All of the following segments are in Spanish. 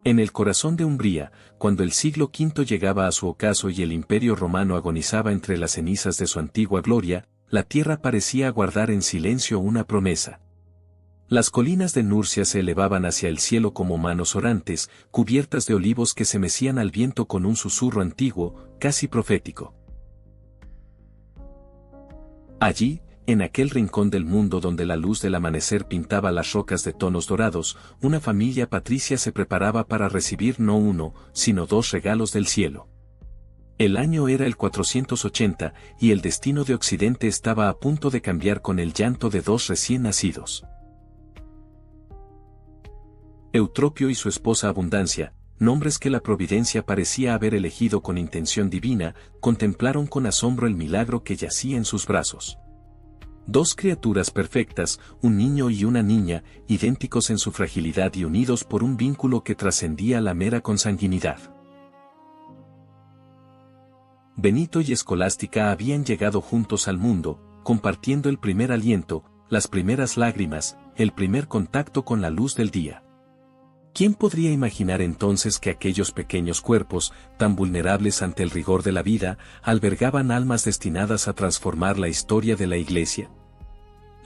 En el corazón de Umbría, cuando el siglo V llegaba a su ocaso y el imperio romano agonizaba entre las cenizas de su antigua gloria, la tierra parecía aguardar en silencio una promesa. Las colinas de Nurcia se elevaban hacia el cielo como manos orantes, cubiertas de olivos que se mecían al viento con un susurro antiguo, casi profético. Allí, en aquel rincón del mundo donde la luz del amanecer pintaba las rocas de tonos dorados, una familia patricia se preparaba para recibir no uno, sino dos regalos del cielo. El año era el 480, y el destino de Occidente estaba a punto de cambiar con el llanto de dos recién nacidos. Eutropio y su esposa Abundancia, nombres que la providencia parecía haber elegido con intención divina, contemplaron con asombro el milagro que yacía en sus brazos. Dos criaturas perfectas, un niño y una niña, idénticos en su fragilidad y unidos por un vínculo que trascendía la mera consanguinidad. Benito y Escolástica habían llegado juntos al mundo, compartiendo el primer aliento, las primeras lágrimas, el primer contacto con la luz del día. ¿Quién podría imaginar entonces que aquellos pequeños cuerpos, tan vulnerables ante el rigor de la vida, albergaban almas destinadas a transformar la historia de la Iglesia?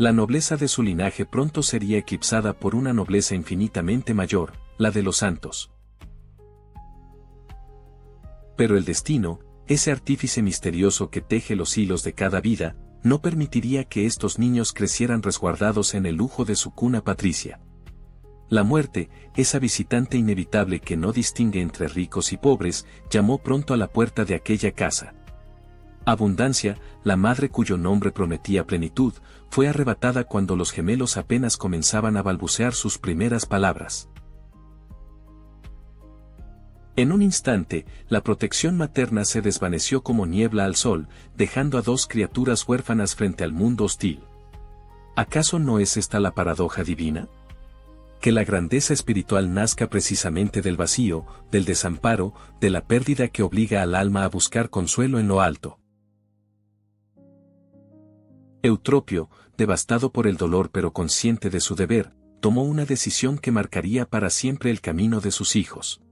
La nobleza de su linaje pronto sería eclipsada por una nobleza infinitamente mayor, la de los santos. Pero el destino, ese artífice misterioso que teje los hilos de cada vida, no permitiría que estos niños crecieran resguardados en el lujo de su cuna patricia. La muerte, esa visitante inevitable que no distingue entre ricos y pobres, llamó pronto a la puerta de aquella casa. Abundancia, la madre cuyo nombre prometía plenitud, fue arrebatada cuando los gemelos apenas comenzaban a balbucear sus primeras palabras. En un instante, la protección materna se desvaneció como niebla al sol, dejando a dos criaturas huérfanas frente al mundo hostil. ¿Acaso no es esta la paradoja divina? Que la grandeza espiritual nazca precisamente del vacío, del desamparo, de la pérdida que obliga al alma a buscar consuelo en lo alto. Eutropio, devastado por el dolor pero consciente de su deber, tomó una decisión que marcaría para siempre el camino de sus hijos.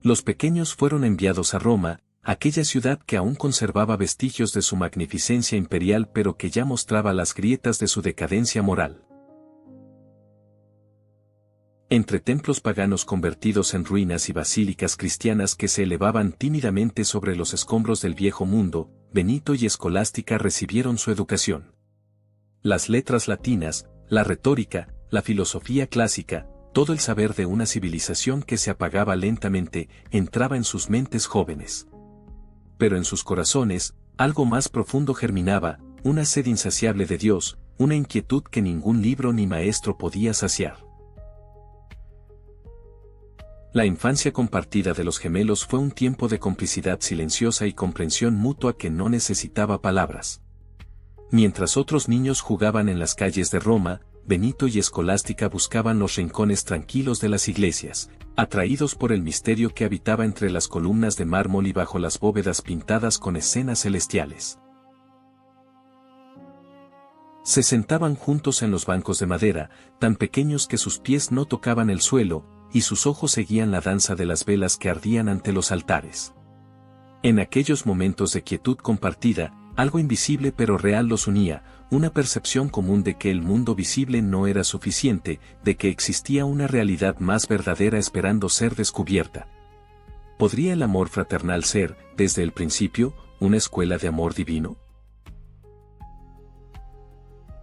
Los pequeños fueron enviados a Roma, aquella ciudad que aún conservaba vestigios de su magnificencia imperial pero que ya mostraba las grietas de su decadencia moral. Entre templos paganos convertidos en ruinas y basílicas cristianas que se elevaban tímidamente sobre los escombros del viejo mundo, Benito y Escolástica recibieron su educación. Las letras latinas, la retórica, la filosofía clásica, todo el saber de una civilización que se apagaba lentamente, entraba en sus mentes jóvenes. Pero en sus corazones, algo más profundo germinaba, una sed insaciable de Dios, una inquietud que ningún libro ni maestro podía saciar. La infancia compartida de los gemelos fue un tiempo de complicidad silenciosa y comprensión mutua que no necesitaba palabras. Mientras otros niños jugaban en las calles de Roma, Benito y Escolástica buscaban los rincones tranquilos de las iglesias, atraídos por el misterio que habitaba entre las columnas de mármol y bajo las bóvedas pintadas con escenas celestiales. Se sentaban juntos en los bancos de madera, tan pequeños que sus pies no tocaban el suelo, y sus ojos seguían la danza de las velas que ardían ante los altares. En aquellos momentos de quietud compartida, algo invisible pero real los unía, una percepción común de que el mundo visible no era suficiente, de que existía una realidad más verdadera esperando ser descubierta. ¿Podría el amor fraternal ser, desde el principio, una escuela de amor divino?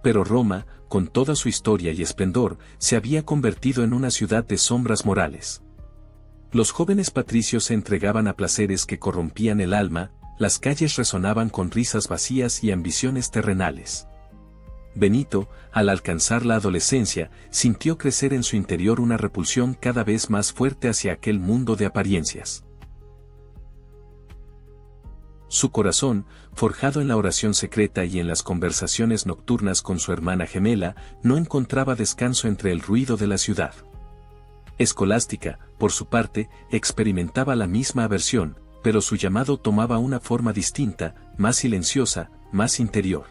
Pero Roma, con toda su historia y esplendor, se había convertido en una ciudad de sombras morales. Los jóvenes patricios se entregaban a placeres que corrompían el alma, las calles resonaban con risas vacías y ambiciones terrenales. Benito, al alcanzar la adolescencia, sintió crecer en su interior una repulsión cada vez más fuerte hacia aquel mundo de apariencias. Su corazón, forjado en la oración secreta y en las conversaciones nocturnas con su hermana gemela, no encontraba descanso entre el ruido de la ciudad. Escolástica, por su parte, experimentaba la misma aversión, pero su llamado tomaba una forma distinta, más silenciosa, más interior.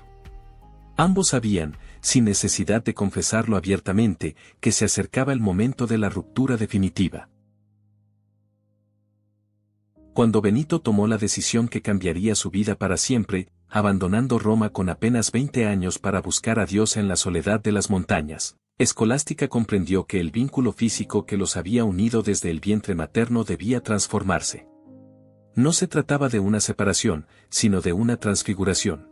Ambos sabían, sin necesidad de confesarlo abiertamente, que se acercaba el momento de la ruptura definitiva. Cuando Benito tomó la decisión que cambiaría su vida para siempre, abandonando Roma con apenas 20 años para buscar a Dios en la soledad de las montañas, Escolástica comprendió que el vínculo físico que los había unido desde el vientre materno debía transformarse. No se trataba de una separación, sino de una transfiguración.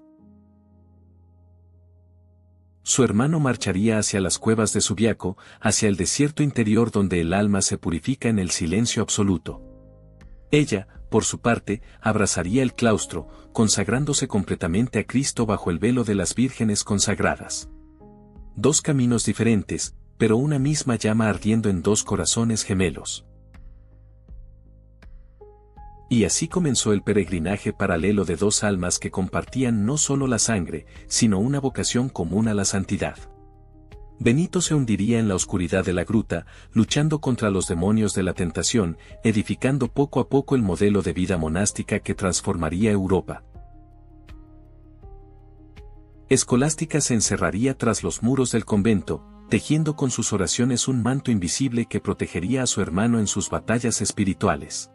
Su hermano marcharía hacia las cuevas de Subiaco, hacia el desierto interior donde el alma se purifica en el silencio absoluto. Ella, por su parte, abrazaría el claustro, consagrándose completamente a Cristo bajo el velo de las vírgenes consagradas. Dos caminos diferentes, pero una misma llama ardiendo en dos corazones gemelos. Y así comenzó el peregrinaje paralelo de dos almas que compartían no solo la sangre, sino una vocación común a la santidad. Benito se hundiría en la oscuridad de la gruta, luchando contra los demonios de la tentación, edificando poco a poco el modelo de vida monástica que transformaría Europa. Escolástica se encerraría tras los muros del convento, tejiendo con sus oraciones un manto invisible que protegería a su hermano en sus batallas espirituales.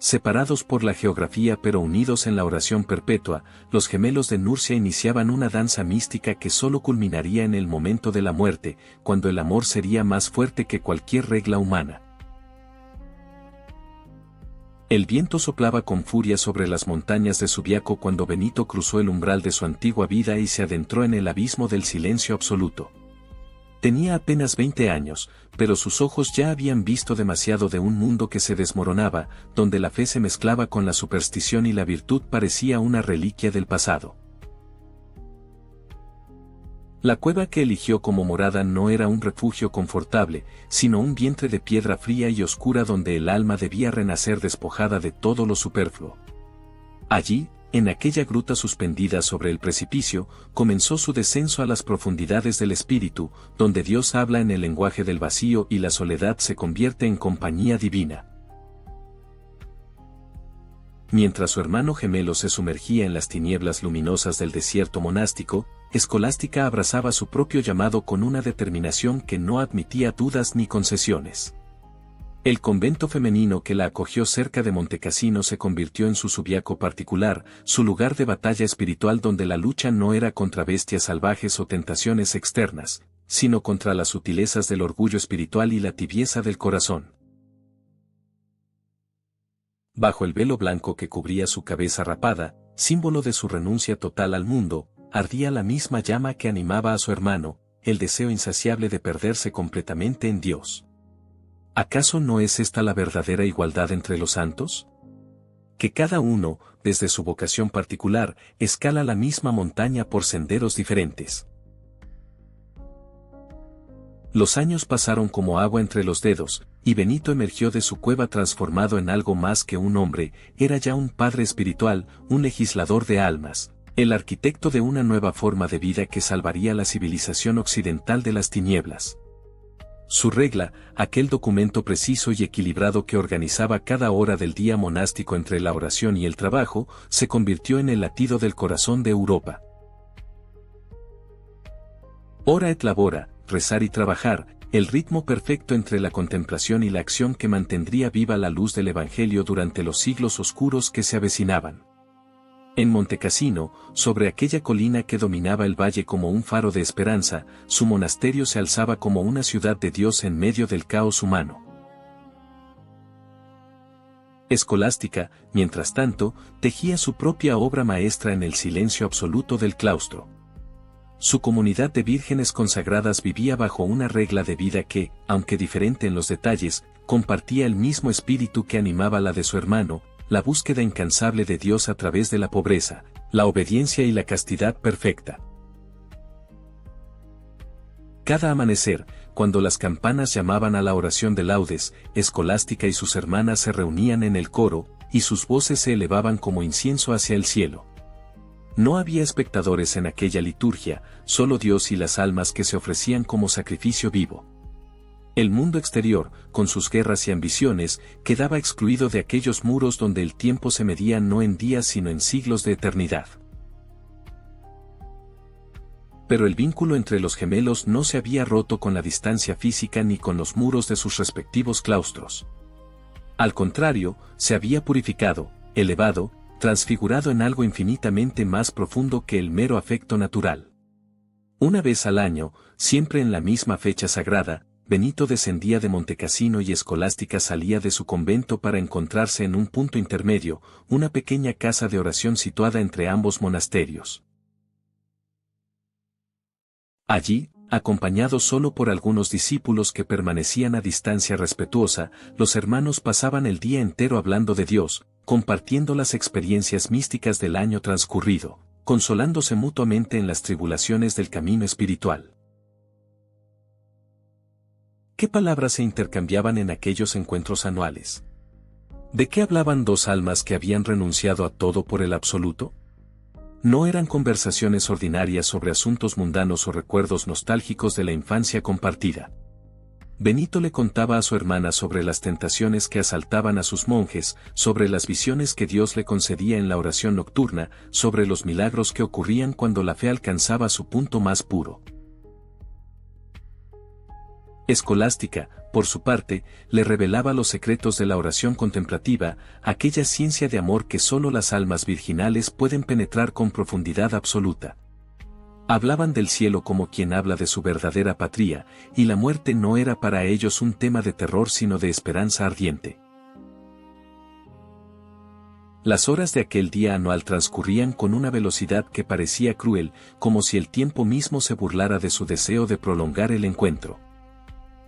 Separados por la geografía pero unidos en la oración perpetua, los gemelos de Nurcia iniciaban una danza mística que solo culminaría en el momento de la muerte, cuando el amor sería más fuerte que cualquier regla humana. El viento soplaba con furia sobre las montañas de Subiaco cuando Benito cruzó el umbral de su antigua vida y se adentró en el abismo del silencio absoluto. Tenía apenas 20 años, pero sus ojos ya habían visto demasiado de un mundo que se desmoronaba, donde la fe se mezclaba con la superstición y la virtud parecía una reliquia del pasado. La cueva que eligió como morada no era un refugio confortable, sino un vientre de piedra fría y oscura donde el alma debía renacer despojada de todo lo superfluo. Allí, en aquella gruta suspendida sobre el precipicio, comenzó su descenso a las profundidades del espíritu, donde Dios habla en el lenguaje del vacío y la soledad se convierte en compañía divina. Mientras su hermano gemelo se sumergía en las tinieblas luminosas del desierto monástico, Escolástica abrazaba su propio llamado con una determinación que no admitía dudas ni concesiones. El convento femenino que la acogió cerca de Montecassino se convirtió en su Subiaco particular, su lugar de batalla espiritual donde la lucha no era contra bestias salvajes o tentaciones externas, sino contra las sutilezas del orgullo espiritual y la tibieza del corazón. Bajo el velo blanco que cubría su cabeza rapada, símbolo de su renuncia total al mundo, ardía la misma llama que animaba a su hermano, el deseo insaciable de perderse completamente en Dios. ¿Acaso no es esta la verdadera igualdad entre los santos? Que cada uno, desde su vocación particular, escala la misma montaña por senderos diferentes. Los años pasaron como agua entre los dedos, y Benito emergió de su cueva transformado en algo más que un hombre, era ya un padre espiritual, un legislador de almas, el arquitecto de una nueva forma de vida que salvaría la civilización occidental de las tinieblas. Su regla, aquel documento preciso y equilibrado que organizaba cada hora del día monástico entre la oración y el trabajo, se convirtió en el latido del corazón de Europa. Ora et labora, rezar y trabajar, el ritmo perfecto entre la contemplación y la acción que mantendría viva la luz del Evangelio durante los siglos oscuros que se avecinaban. En Montecassino, sobre aquella colina que dominaba el valle como un faro de esperanza, su monasterio se alzaba como una ciudad de Dios en medio del caos humano. Escolástica, mientras tanto, tejía su propia obra maestra en el silencio absoluto del claustro. Su comunidad de vírgenes consagradas vivía bajo una regla de vida que, aunque diferente en los detalles, compartía el mismo espíritu que animaba la de su hermano, la búsqueda incansable de Dios a través de la pobreza, la obediencia y la castidad perfecta. Cada amanecer, cuando las campanas llamaban a la oración de laudes, Escolástica y sus hermanas se reunían en el coro, y sus voces se elevaban como incienso hacia el cielo. No había espectadores en aquella liturgia, solo Dios y las almas que se ofrecían como sacrificio vivo. El mundo exterior, con sus guerras y ambiciones, quedaba excluido de aquellos muros donde el tiempo se medía no en días sino en siglos de eternidad. Pero el vínculo entre los gemelos no se había roto con la distancia física ni con los muros de sus respectivos claustros. Al contrario, se había purificado, elevado, transfigurado en algo infinitamente más profundo que el mero afecto natural. Una vez al año, siempre en la misma fecha sagrada, Benito descendía de Montecassino y Escolástica salía de su convento para encontrarse en un punto intermedio, una pequeña casa de oración situada entre ambos monasterios. Allí, acompañados solo por algunos discípulos que permanecían a distancia respetuosa, los hermanos pasaban el día entero hablando de Dios, compartiendo las experiencias místicas del año transcurrido, consolándose mutuamente en las tribulaciones del camino espiritual. ¿Qué palabras se intercambiaban en aquellos encuentros anuales? ¿De qué hablaban dos almas que habían renunciado a todo por el absoluto? No eran conversaciones ordinarias sobre asuntos mundanos o recuerdos nostálgicos de la infancia compartida. Benito le contaba a su hermana sobre las tentaciones que asaltaban a sus monjes, sobre las visiones que Dios le concedía en la oración nocturna, sobre los milagros que ocurrían cuando la fe alcanzaba su punto más puro. Escolástica, por su parte, le revelaba los secretos de la oración contemplativa, aquella ciencia de amor que solo las almas virginales pueden penetrar con profundidad absoluta. Hablaban del cielo como quien habla de su verdadera patria, y la muerte no era para ellos un tema de terror sino de esperanza ardiente. Las horas de aquel día anual transcurrían con una velocidad que parecía cruel, como si el tiempo mismo se burlara de su deseo de prolongar el encuentro.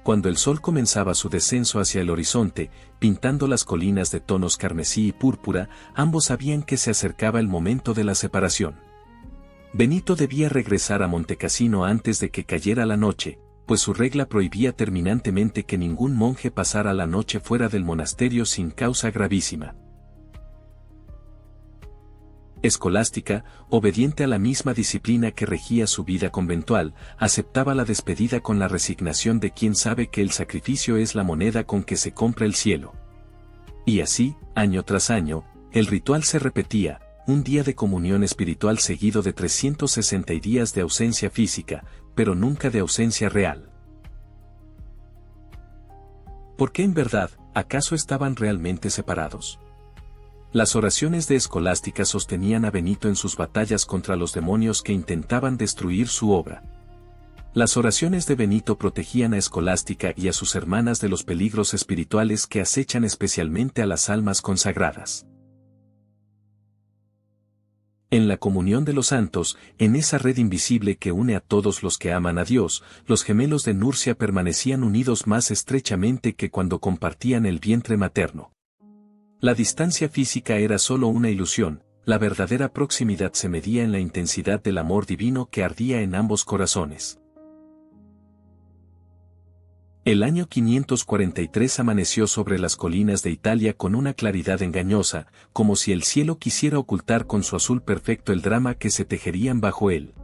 Cuando el sol comenzaba su descenso hacia el horizonte, pintando las colinas de tonos carmesí y púrpura, ambos sabían que se acercaba el momento de la separación. Benito debía regresar a Montecassino antes de que cayera la noche, pues su regla prohibía terminantemente que ningún monje pasara la noche fuera del monasterio sin causa gravísima. Escolástica, obediente a la misma disciplina que regía su vida conventual, aceptaba la despedida con la resignación de quien sabe que el sacrificio es la moneda con que se compra el cielo. Y así, año tras año, el ritual se repetía, un día de comunión espiritual seguido de 360 días de ausencia física, pero nunca de ausencia real. ¿Por qué en verdad, acaso estaban realmente separados? Las oraciones de Escolástica sostenían a Benito en sus batallas contra los demonios que intentaban destruir su obra. Las oraciones de Benito protegían a Escolástica y a sus hermanas de los peligros espirituales que acechan especialmente a las almas consagradas. En la comunión de los santos, en esa red invisible que une a todos los que aman a Dios, los gemelos de Nurcia permanecían unidos más estrechamente que cuando compartían el vientre materno. La distancia física era solo una ilusión, la verdadera proximidad se medía en la intensidad del amor divino que ardía en ambos corazones. El año 543 amaneció sobre las colinas de Italia con una claridad engañosa, como si el cielo quisiera ocultar con su azul perfecto el drama que se tejerían bajo él.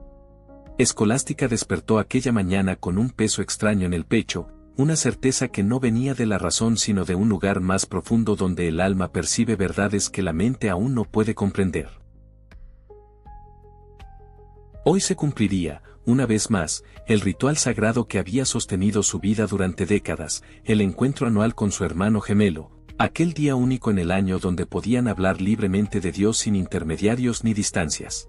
Escolástica despertó aquella mañana con un peso extraño en el pecho, una certeza que no venía de la razón sino de un lugar más profundo donde el alma percibe verdades que la mente aún no puede comprender. Hoy se cumpliría, una vez más, el ritual sagrado que había sostenido su vida durante décadas, el encuentro anual con su hermano gemelo, aquel día único en el año donde podían hablar libremente de Dios sin intermediarios ni distancias.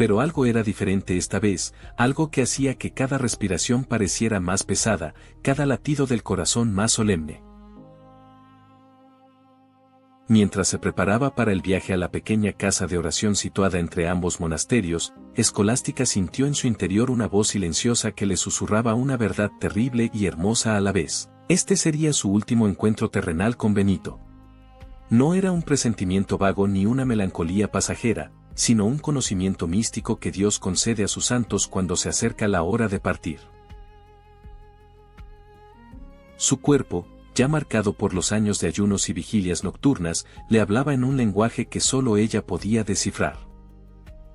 Pero algo era diferente esta vez, algo que hacía que cada respiración pareciera más pesada, cada latido del corazón más solemne. Mientras se preparaba para el viaje a la pequeña casa de oración situada entre ambos monasterios, Escolástica sintió en su interior una voz silenciosa que le susurraba una verdad terrible y hermosa a la vez. Este sería su último encuentro terrenal con Benito. No era un presentimiento vago ni una melancolía pasajera, sino un conocimiento místico que Dios concede a sus santos cuando se acerca la hora de partir. Su cuerpo, ya marcado por los años de ayunos y vigilias nocturnas, le hablaba en un lenguaje que solo ella podía descifrar.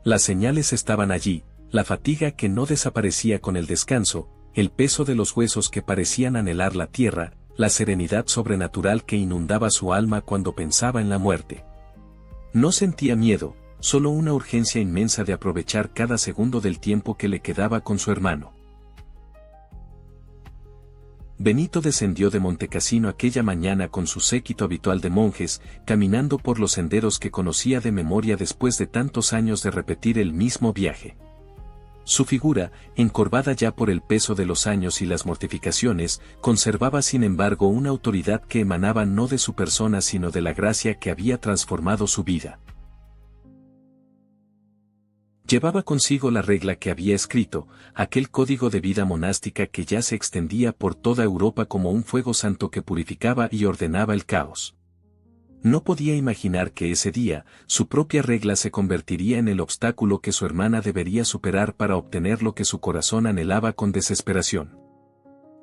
Las señales estaban allí, la fatiga que no desaparecía con el descanso, el peso de los huesos que parecían anhelar la tierra, la serenidad sobrenatural que inundaba su alma cuando pensaba en la muerte. No sentía miedo, solo una urgencia inmensa de aprovechar cada segundo del tiempo que le quedaba con su hermano. Benito descendió de Montecassino aquella mañana con su séquito habitual de monjes, caminando por los senderos que conocía de memoria después de tantos años de repetir el mismo viaje. Su figura, encorvada ya por el peso de los años y las mortificaciones, conservaba sin embargo una autoridad que emanaba no de su persona sino de la gracia que había transformado su vida. Llevaba consigo la regla que había escrito, aquel código de vida monástica que ya se extendía por toda Europa como un fuego santo que purificaba y ordenaba el caos. No podía imaginar que ese día, su propia regla se convertiría en el obstáculo que su hermana debería superar para obtener lo que su corazón anhelaba con desesperación.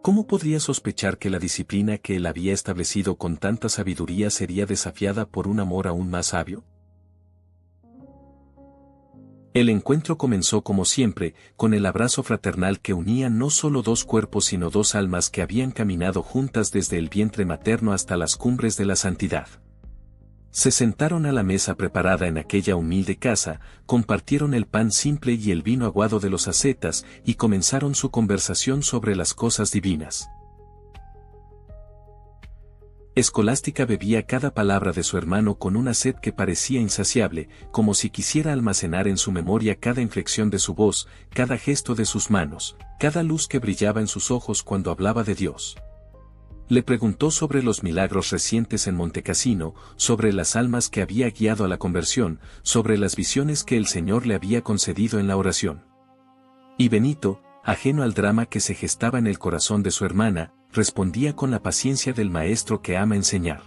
¿Cómo podría sospechar que la disciplina que él había establecido con tanta sabiduría sería desafiada por un amor aún más sabio? El encuentro comenzó como siempre, con el abrazo fraternal que unía no solo dos cuerpos sino dos almas que habían caminado juntas desde el vientre materno hasta las cumbres de la santidad. Se sentaron a la mesa preparada en aquella humilde casa, compartieron el pan simple y el vino aguado de los ascetas y comenzaron su conversación sobre las cosas divinas. Escolástica bebía cada palabra de su hermano con una sed que parecía insaciable, como si quisiera almacenar en su memoria cada inflexión de su voz, cada gesto de sus manos, cada luz que brillaba en sus ojos cuando hablaba de Dios. Le preguntó sobre los milagros recientes en Montecassino, sobre las almas que había guiado a la conversión, sobre las visiones que el Señor le había concedido en la oración. Y Benito, ajeno al drama que se gestaba en el corazón de su hermana, respondía con la paciencia del maestro que ama enseñar.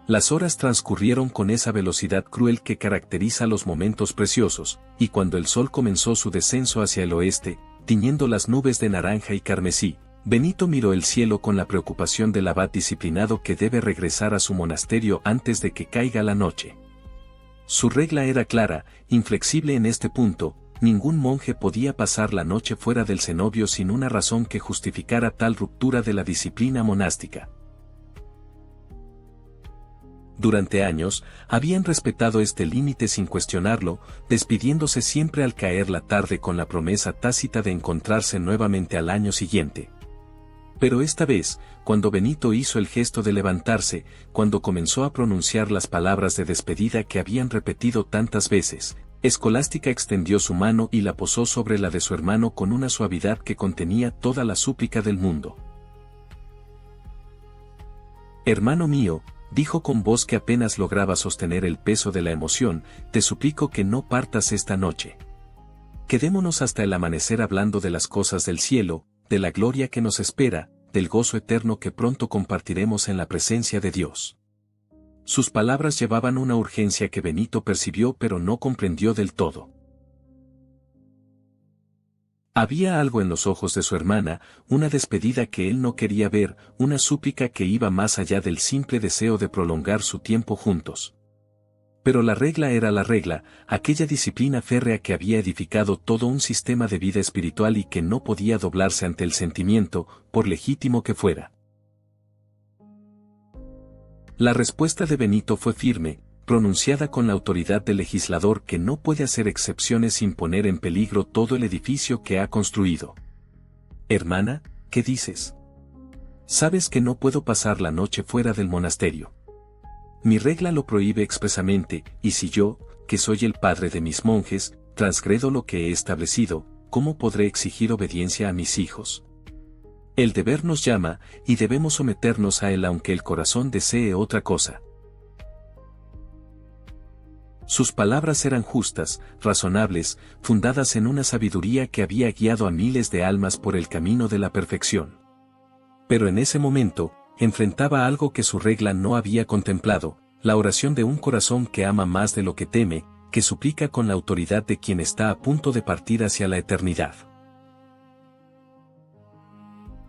Las horas transcurrieron con esa velocidad cruel que caracteriza los momentos preciosos, y cuando el sol comenzó su descenso hacia el oeste, tiñendo las nubes de naranja y carmesí, Benito miró el cielo con la preocupación del abad disciplinado que debe regresar a su monasterio antes de que caiga la noche. Su regla era clara, inflexible en este punto: ningún monje podía pasar la noche fuera del cenobio sin una razón que justificara tal ruptura de la disciplina monástica. Durante años, habían respetado este límite sin cuestionarlo, despidiéndose siempre al caer la tarde con la promesa tácita de encontrarse nuevamente al año siguiente. Pero esta vez, cuando Benito hizo el gesto de levantarse, cuando comenzó a pronunciar las palabras de despedida que habían repetido tantas veces, Escolástica extendió su mano y la posó sobre la de su hermano con una suavidad que contenía toda la súplica del mundo. «Hermano mío», dijo con voz que apenas lograba sostener el peso de la emoción, «te suplico que no partas esta noche. Quedémonos hasta el amanecer hablando de las cosas del cielo, de la gloria que nos espera, del gozo eterno que pronto compartiremos en la presencia de Dios». Sus palabras llevaban una urgencia que Benito percibió pero no comprendió del todo. Había algo en los ojos de su hermana, una despedida que él no quería ver, una súplica que iba más allá del simple deseo de prolongar su tiempo juntos. Pero la regla era la regla, aquella disciplina férrea que había edificado todo un sistema de vida espiritual y que no podía doblarse ante el sentimiento, por legítimo que fuera. La respuesta de Benito fue firme, pronunciada con la autoridad del legislador que no puede hacer excepciones sin poner en peligro todo el edificio que ha construido. «Hermana, ¿qué dices? Sabes que no puedo pasar la noche fuera del monasterio. Mi regla lo prohíbe expresamente, y si yo, que soy el padre de mis monjes, transgredo lo que he establecido, ¿cómo podré exigir obediencia a mis hijos? El deber nos llama, y debemos someternos a él aunque el corazón desee otra cosa». Sus palabras eran justas, razonables, fundadas en una sabiduría que había guiado a miles de almas por el camino de la perfección. Pero en ese momento, enfrentaba algo que su regla no había contemplado, la oración de un corazón que ama más de lo que teme, que suplica con la autoridad de quien está a punto de partir hacia la eternidad.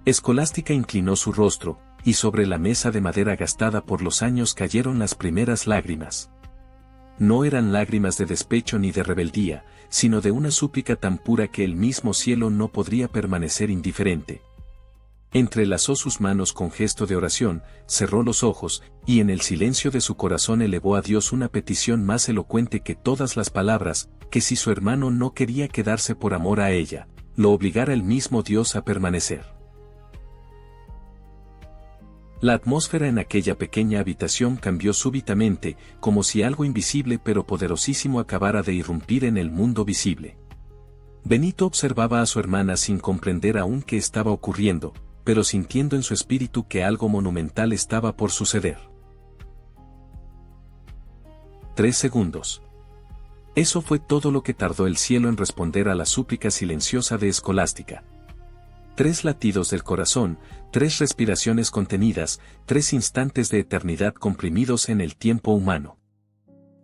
Escolástica inclinó su rostro, y sobre la mesa de madera gastada por los años cayeron las primeras lágrimas. No eran lágrimas de despecho ni de rebeldía, sino de una súplica tan pura que el mismo cielo no podría permanecer indiferente. Entrelazó sus manos con gesto de oración, cerró los ojos, y en el silencio de su corazón elevó a Dios una petición más elocuente que todas las palabras, que si su hermano no quería quedarse por amor a ella, lo obligara el mismo Dios a permanecer. La atmósfera en aquella pequeña habitación cambió súbitamente, como si algo invisible pero poderosísimo acabara de irrumpir en el mundo visible. Benito observaba a su hermana sin comprender aún qué estaba ocurriendo, pero sintiendo en su espíritu que algo monumental estaba por suceder. 3 segundos. Eso fue todo lo que tardó el cielo en responder a la súplica silenciosa de Escolástica. 3 latidos del corazón, 3 respiraciones contenidas, 3 instantes de eternidad comprimidos en el tiempo humano.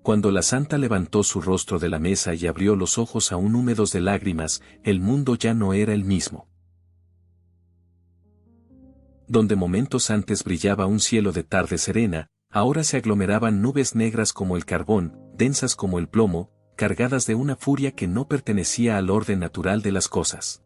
Cuando la santa levantó su rostro de la mesa y abrió los ojos aún húmedos de lágrimas, el mundo ya no era el mismo. Donde momentos antes brillaba un cielo de tarde serena, ahora se aglomeraban nubes negras como el carbón, densas como el plomo, cargadas de una furia que no pertenecía al orden natural de las cosas.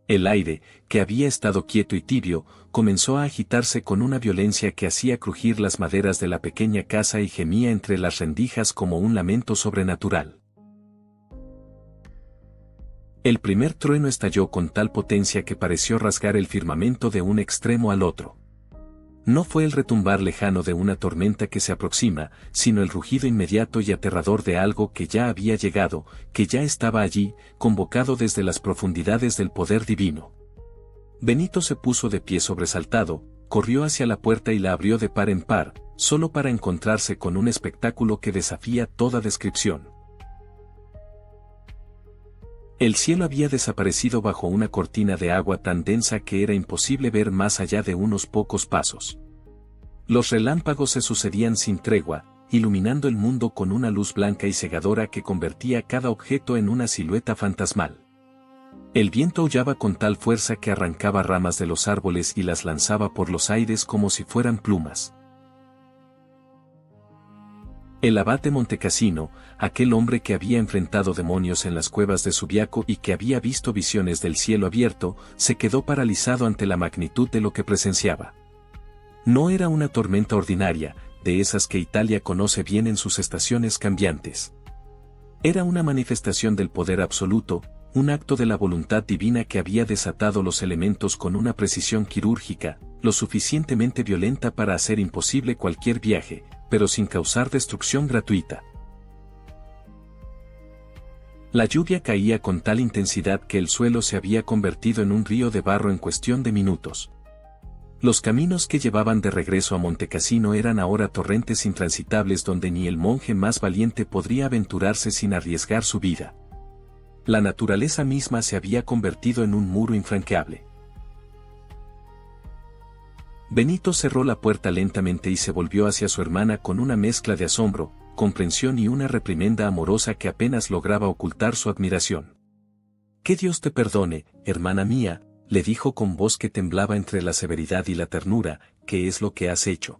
El aire, que había estado quieto y tibio, comenzó a agitarse con una violencia que hacía crujir las maderas de la pequeña casa y gemía entre las rendijas como un lamento sobrenatural. El primer trueno estalló con tal potencia que pareció rasgar el firmamento de un extremo al otro. No fue el retumbar lejano de una tormenta que se aproxima, sino el rugido inmediato y aterrador de algo que ya había llegado, que ya estaba allí, convocado desde las profundidades del poder divino. Benito se puso de pie sobresaltado, corrió hacia la puerta y la abrió de par en par, solo para encontrarse con un espectáculo que desafía toda descripción. El cielo había desaparecido bajo una cortina de agua tan densa que era imposible ver más allá de unos pocos pasos. Los relámpagos se sucedían sin tregua, iluminando el mundo con una luz blanca y cegadora que convertía cada objeto en una silueta fantasmal. El viento aullaba con tal fuerza que arrancaba ramas de los árboles y las lanzaba por los aires como si fueran plumas. El abate Montecassino, aquel hombre que había enfrentado demonios en las cuevas de Subiaco y que había visto visiones del cielo abierto, se quedó paralizado ante la magnitud de lo que presenciaba. No era una tormenta ordinaria, de esas que Italia conoce bien en sus estaciones cambiantes. Era una manifestación del poder absoluto, un acto de la voluntad divina que había desatado los elementos con una precisión quirúrgica, lo suficientemente violenta para hacer imposible cualquier viaje, pero sin causar destrucción gratuita. La lluvia caía con tal intensidad que el suelo se había convertido en un río de barro en cuestión de minutos. Los caminos que llevaban de regreso a Montecassino eran ahora torrentes intransitables donde ni el monje más valiente podría aventurarse sin arriesgar su vida. La naturaleza misma se había convertido en un muro infranqueable. Benito cerró la puerta lentamente y se volvió hacia su hermana con una mezcla de asombro, comprensión y una reprimenda amorosa que apenas lograba ocultar su admiración. «Que Dios te perdone, hermana mía», le dijo con voz que temblaba entre la severidad y la ternura, «¿qué es lo que has hecho?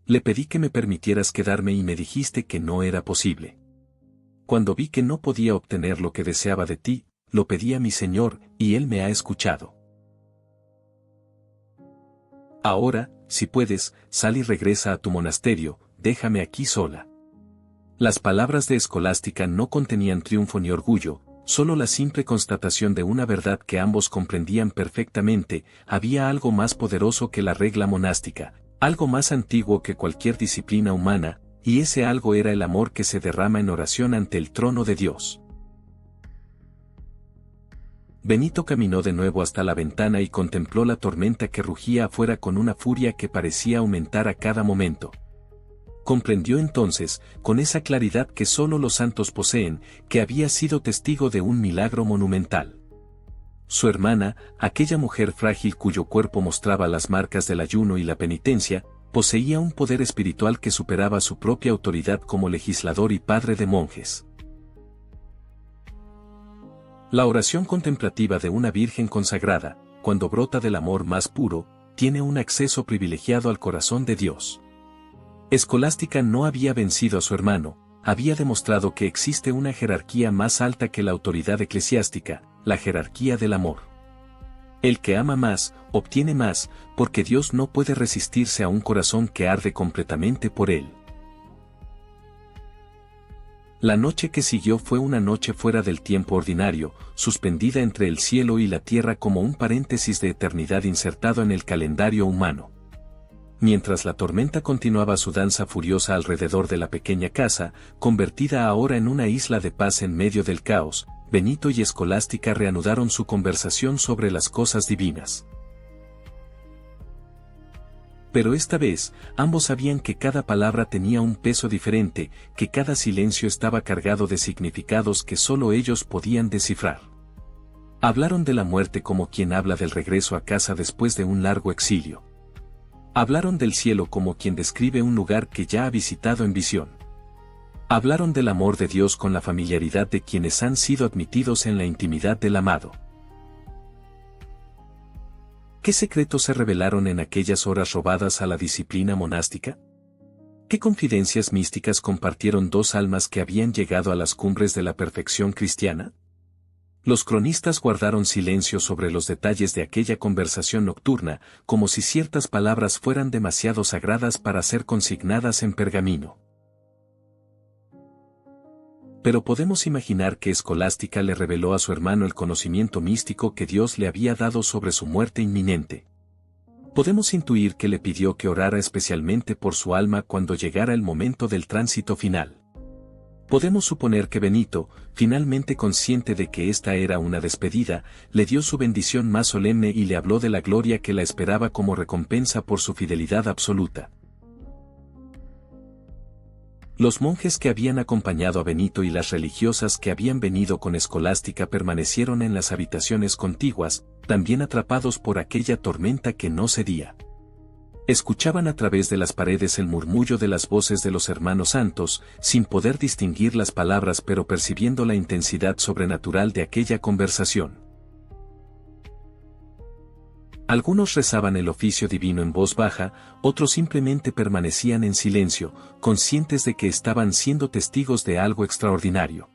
Le pedí que me permitieras quedarme y me dijiste que no era posible. Cuando vi que no podía obtener lo que deseaba de ti, lo pedí a mi Señor, y Él me ha escuchado. Ahora, si puedes, sal y regresa a tu monasterio, déjame aquí sola». Las palabras de Escolástica no contenían triunfo ni orgullo, solo la simple constatación de una verdad que ambos comprendían perfectamente. Había algo más poderoso que la regla monástica, algo más antiguo que cualquier disciplina humana, y ese algo era el amor que se derrama en oración ante el trono de Dios. Benito caminó de nuevo hasta la ventana y contempló la tormenta que rugía afuera con una furia que parecía aumentar a cada momento. Comprendió entonces, con esa claridad que solo los santos poseen, que había sido testigo de un milagro monumental. Su hermana, aquella mujer frágil cuyo cuerpo mostraba las marcas del ayuno y la penitencia, poseía un poder espiritual que superaba su propia autoridad como legislador y padre de monjes. La oración contemplativa de una virgen consagrada, cuando brota del amor más puro, tiene un acceso privilegiado al corazón de Dios. Escolástica no había vencido a su hermano, había demostrado que existe una jerarquía más alta que la autoridad eclesiástica, la jerarquía del amor. El que ama más, obtiene más, porque Dios no puede resistirse a un corazón que arde completamente por él. La noche que siguió fue una noche fuera del tiempo ordinario, suspendida entre el cielo y la tierra como un paréntesis de eternidad insertado en el calendario humano. Mientras la tormenta continuaba su danza furiosa alrededor de la pequeña casa, convertida ahora en una isla de paz en medio del caos, Benito y Escolástica reanudaron su conversación sobre las cosas divinas. Pero esta vez, ambos sabían que cada palabra tenía un peso diferente, que cada silencio estaba cargado de significados que solo ellos podían descifrar. Hablaron de la muerte como quien habla del regreso a casa después de un largo exilio. Hablaron del cielo como quien describe un lugar que ya ha visitado en visión. Hablaron del amor de Dios con la familiaridad de quienes han sido admitidos en la intimidad del amado. ¿Qué secretos se revelaron en aquellas horas robadas a la disciplina monástica? ¿Qué confidencias místicas compartieron dos almas que habían llegado a las cumbres de la perfección cristiana? Los cronistas guardaron silencio sobre los detalles de aquella conversación nocturna, como si ciertas palabras fueran demasiado sagradas para ser consignadas en pergamino. Pero podemos imaginar que Escolástica le reveló a su hermano el conocimiento místico que Dios le había dado sobre su muerte inminente. Podemos intuir que le pidió que orara especialmente por su alma cuando llegara el momento del tránsito final. Podemos suponer que Benito, finalmente consciente de que esta era una despedida, le dio su bendición más solemne y le habló de la gloria que la esperaba como recompensa por su fidelidad absoluta. Los monjes que habían acompañado a Benito y las religiosas que habían venido con Escolástica permanecieron en las habitaciones contiguas, también atrapados por aquella tormenta que no cedía. Escuchaban a través de las paredes el murmullo de las voces de los hermanos santos, sin poder distinguir las palabras pero percibiendo la intensidad sobrenatural de aquella conversación. Algunos rezaban el oficio divino en voz baja, otros simplemente permanecían en silencio, conscientes de que estaban siendo testigos de algo extraordinario.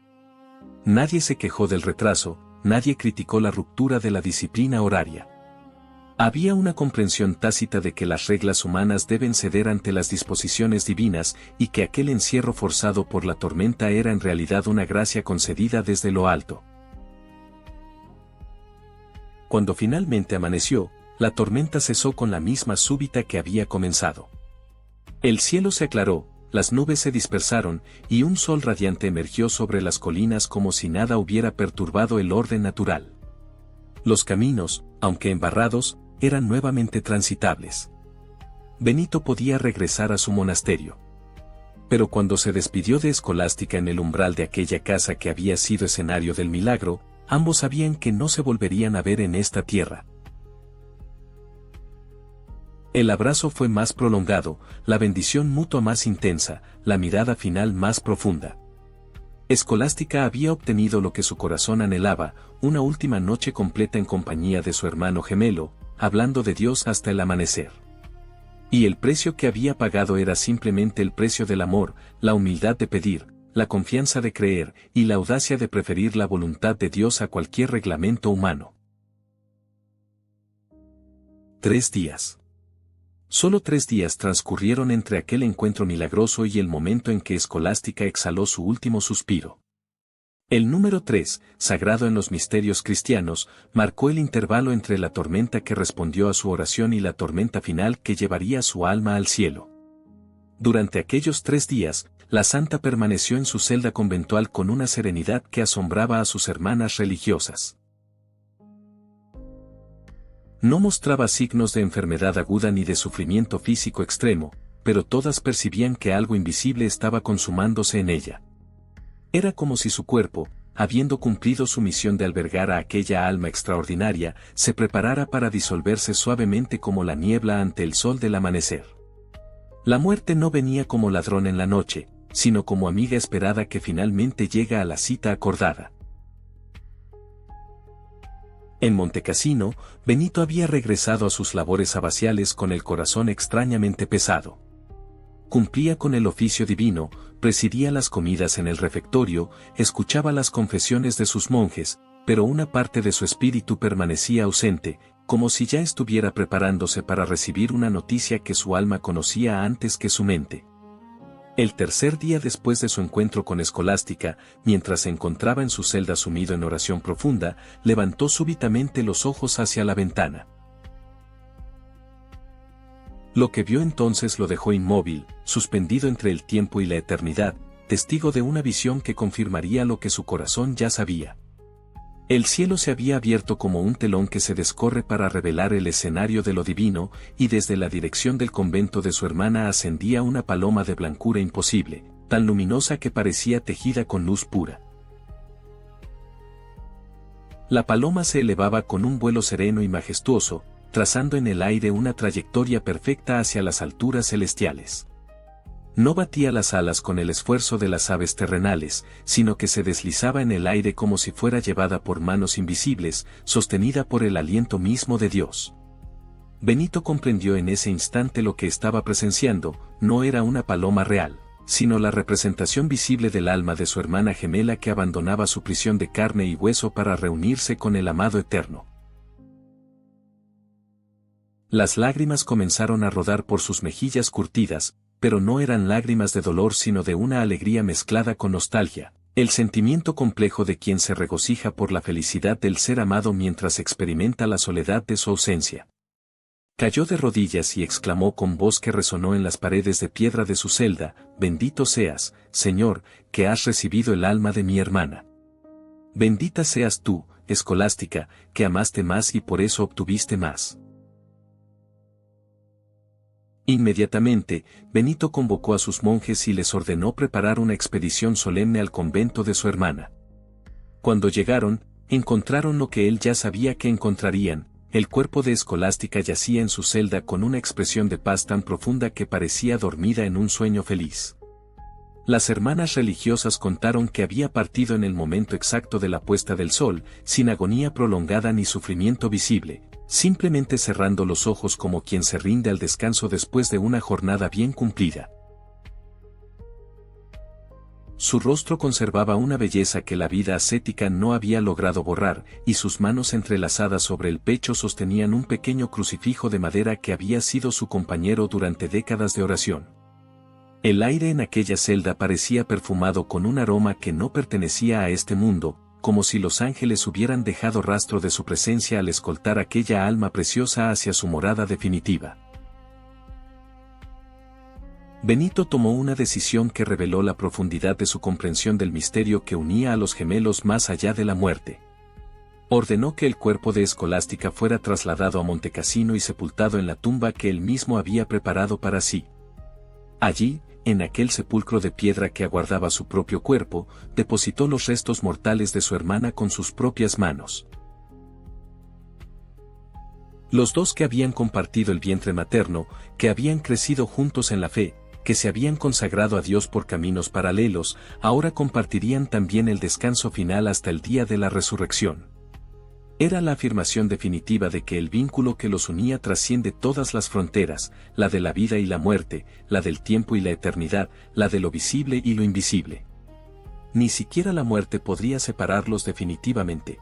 Nadie se quejó del retraso, nadie criticó la ruptura de la disciplina horaria. Había una comprensión tácita de que las reglas humanas deben ceder ante las disposiciones divinas y que aquel encierro forzado por la tormenta era en realidad una gracia concedida desde lo alto. Cuando finalmente amaneció, la tormenta cesó con la misma súbita que había comenzado. El cielo se aclaró, las nubes se dispersaron y un sol radiante emergió sobre las colinas como si nada hubiera perturbado el orden natural. Los caminos, aunque embarrados, eran nuevamente transitables. Benito podía regresar a su monasterio. Pero cuando se despidió de Escolástica en el umbral de aquella casa que había sido escenario del milagro, ambos sabían que no se volverían a ver en esta tierra. El abrazo fue más prolongado, la bendición mutua más intensa, la mirada final más profunda. Escolástica había obtenido lo que su corazón anhelaba, una última noche completa en compañía de su hermano gemelo, hablando de Dios hasta el amanecer. Y el precio que había pagado era simplemente el precio del amor, la humildad de pedir, la confianza de creer y la audacia de preferir la voluntad de Dios a cualquier reglamento humano. 3 días. Solo 3 días transcurrieron entre aquel encuentro milagroso y el momento en que Escolástica exhaló su último suspiro. El número 3, sagrado en los misterios cristianos, marcó el intervalo entre la tormenta que respondió a su oración y la tormenta final que llevaría su alma al cielo. Durante aquellos 3 días, la santa permaneció en su celda conventual con una serenidad que asombraba a sus hermanas religiosas. No mostraba signos de enfermedad aguda ni de sufrimiento físico extremo, pero todas percibían que algo invisible estaba consumándose en ella. Era como si su cuerpo, habiendo cumplido su misión de albergar a aquella alma extraordinaria, se preparara para disolverse suavemente como la niebla ante el sol del amanecer. La muerte no venía como ladrón en la noche, sino como amiga esperada que finalmente llega a la cita acordada. En Montecassino, Benito había regresado a sus labores abaciales con el corazón extrañamente pesado. Cumplía con el oficio divino, presidía las comidas en el refectorio, escuchaba las confesiones de sus monjes, pero una parte de su espíritu permanecía ausente, como si ya estuviera preparándose para recibir una noticia que su alma conocía antes que su mente. El tercer día después de su encuentro con Escolástica, mientras se encontraba en su celda sumido en oración profunda, levantó súbitamente los ojos hacia la ventana. Lo que vio entonces lo dejó inmóvil, suspendido entre el tiempo y la eternidad, testigo de una visión que confirmaría lo que su corazón ya sabía. El cielo se había abierto como un telón que se descorre para revelar el escenario de lo divino, y desde la dirección del convento de su hermana ascendía una paloma de blancura imposible, tan luminosa que parecía tejida con luz pura. La paloma se elevaba con un vuelo sereno y majestuoso, trazando en el aire una trayectoria perfecta hacia las alturas celestiales. No batía las alas con el esfuerzo de las aves terrenales, sino que se deslizaba en el aire como si fuera llevada por manos invisibles, sostenida por el aliento mismo de Dios. Benito comprendió en ese instante lo que estaba presenciando, no era una paloma real, sino la representación visible del alma de su hermana gemela que abandonaba su prisión de carne y hueso para reunirse con el amado eterno. Las lágrimas comenzaron a rodar por sus mejillas curtidas, pero no eran lágrimas de dolor sino de una alegría mezclada con nostalgia, el sentimiento complejo de quien se regocija por la felicidad del ser amado mientras experimenta la soledad de su ausencia. Cayó de rodillas y exclamó con voz que resonó en las paredes de piedra de su celda: «Bendito seas, Señor, que has recibido el alma de mi hermana. Bendita seas tú, Escolástica, que amaste más y por eso obtuviste más». Inmediatamente, Benito convocó a sus monjes y les ordenó preparar una expedición solemne al convento de su hermana. Cuando llegaron, encontraron lo que él ya sabía que encontrarían: el cuerpo de Escolástica yacía en su celda con una expresión de paz tan profunda que parecía dormida en un sueño feliz. Las hermanas religiosas contaron que había partido en el momento exacto de la puesta del sol, sin agonía prolongada ni sufrimiento visible, simplemente cerrando los ojos como quien se rinde al descanso después de una jornada bien cumplida. Su rostro conservaba una belleza que la vida ascética no había logrado borrar, y sus manos entrelazadas sobre el pecho sostenían un pequeño crucifijo de madera que había sido su compañero durante décadas de oración. El aire en aquella celda parecía perfumado con un aroma que no pertenecía a este mundo, como si los ángeles hubieran dejado rastro de su presencia al escoltar aquella alma preciosa hacia su morada definitiva. Benito tomó una decisión que reveló la profundidad de su comprensión del misterio que unía a los gemelos más allá de la muerte. Ordenó que el cuerpo de Escolástica fuera trasladado a Montecassino y sepultado en la tumba que él mismo había preparado para sí. Allí, en aquel sepulcro de piedra que aguardaba su propio cuerpo, depositó los restos mortales de su hermana con sus propias manos. Los dos que habían compartido el vientre materno, que habían crecido juntos en la fe, que se habían consagrado a Dios por caminos paralelos, ahora compartirían también el descanso final hasta el día de la resurrección. Era la afirmación definitiva de que el vínculo que los unía trasciende todas las fronteras, la de la vida y la muerte, la del tiempo y la eternidad, la de lo visible y lo invisible. Ni siquiera la muerte podría separarlos definitivamente.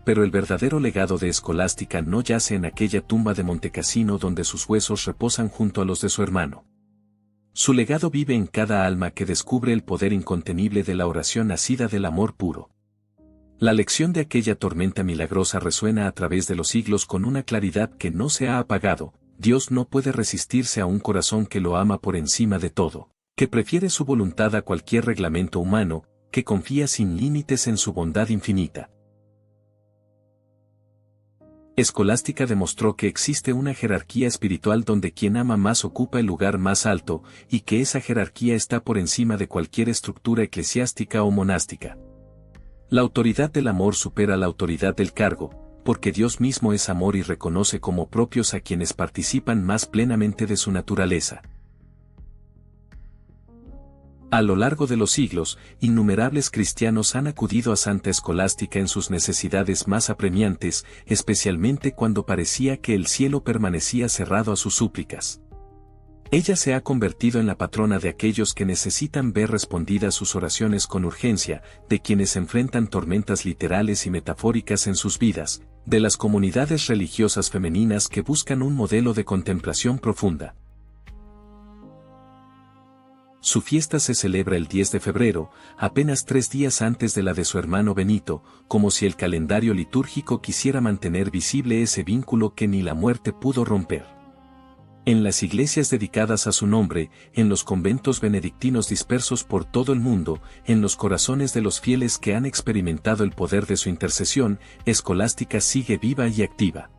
Pero el verdadero legado de Escolástica no yace en aquella tumba de Montecassino donde sus huesos reposan junto a los de su hermano. Su legado vive en cada alma que descubre el poder incontenible de la oración nacida del amor puro. La lección de aquella tormenta milagrosa resuena a través de los siglos con una claridad que no se ha apagado: Dios no puede resistirse a un corazón que lo ama por encima de todo, que prefiere su voluntad a cualquier reglamento humano, que confía sin límites en su bondad infinita. Escolástica demostró que existe una jerarquía espiritual donde quien ama más ocupa el lugar más alto, y que esa jerarquía está por encima de cualquier estructura eclesiástica o monástica. La autoridad del amor supera la autoridad del cargo, porque Dios mismo es amor y reconoce como propios a quienes participan más plenamente de su naturaleza. A lo largo de los siglos, innumerables cristianos han acudido a Santa Escolástica en sus necesidades más apremiantes, especialmente cuando parecía que el cielo permanecía cerrado a sus súplicas. Ella se ha convertido en la patrona de aquellos que necesitan ver respondidas sus oraciones con urgencia, de quienes enfrentan tormentas literales y metafóricas en sus vidas, de las comunidades religiosas femeninas que buscan un modelo de contemplación profunda. Su fiesta se celebra el 10 de febrero, apenas 3 días antes de la de su hermano Benito, como si el calendario litúrgico quisiera mantener visible ese vínculo que ni la muerte pudo romper. En las iglesias dedicadas a su nombre, en los conventos benedictinos dispersos por todo el mundo, en los corazones de los fieles que han experimentado el poder de su intercesión, Escolástica sigue viva y activa.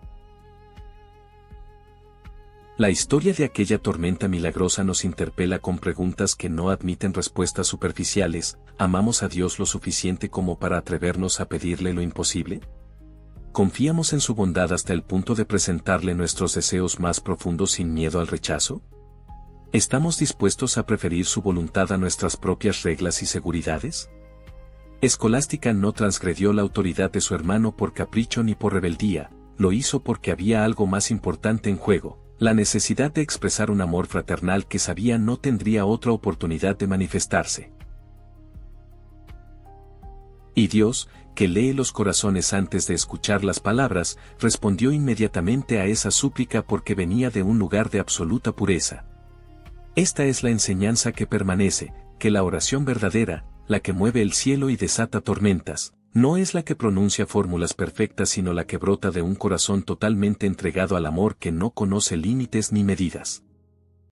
La historia de aquella tormenta milagrosa nos interpela con preguntas que no admiten respuestas superficiales. ¿Amamos a Dios lo suficiente como para atrevernos a pedirle lo imposible? ¿Confiamos en su bondad hasta el punto de presentarle nuestros deseos más profundos sin miedo al rechazo? ¿Estamos dispuestos a preferir su voluntad a nuestras propias reglas y seguridades? Escolástica no transgredió la autoridad de su hermano por capricho ni por rebeldía, lo hizo porque había algo más importante en juego: la necesidad de expresar un amor fraternal que sabía no tendría otra oportunidad de manifestarse. Y Dios, que lee los corazones antes de escuchar las palabras, respondió inmediatamente a esa súplica porque venía de un lugar de absoluta pureza. Esta es la enseñanza que permanece, que la oración verdadera, la que mueve el cielo y desata tormentas, no es la que pronuncia fórmulas perfectas sino la que brota de un corazón totalmente entregado al amor que no conoce límites ni medidas.